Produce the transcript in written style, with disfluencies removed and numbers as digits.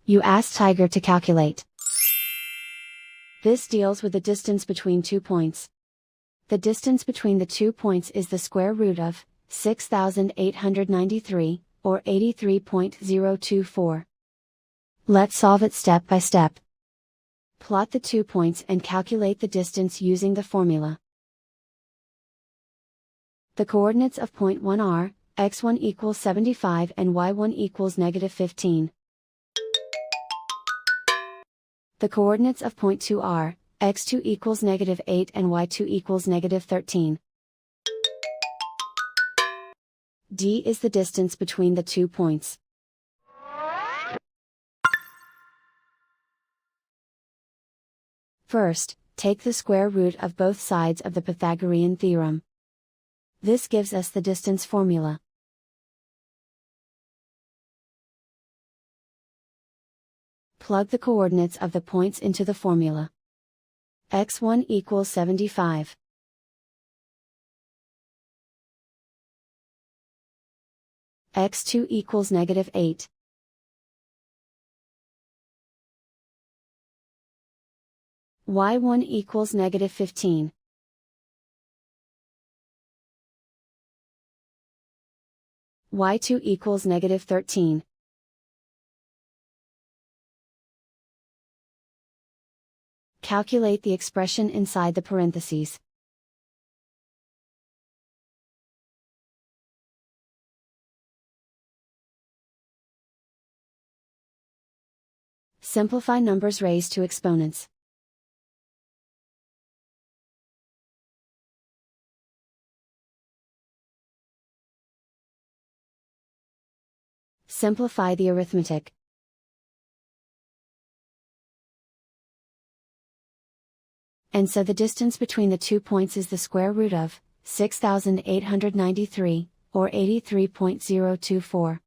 You ask Tiger to calculate. This deals with the distance between 2 points. The distance between the 2 points is the square root of 6,893, or 83.024. Let's solve it step by step. Plot the 2 points and calculate the distance using the formula. The coordinates of point 1 are, x1 equals 75 and y1 equals -15. The coordinates of point 2 are, x2 equals -8 and y2 equals -13. D is the distance between the 2 points. First, take the square root of both sides of the Pythagorean theorem. This gives us the distance formula. Plug the coordinates of the points into the formula. x1 equals 75. x2 equals -8. y1 equals -15. y2 equals -13. Calculate the expression inside the parentheses. Simplify numbers raised to exponents. Simplify the arithmetic. And so the distance between the 2 points is the square root of 6,893, or 83.024.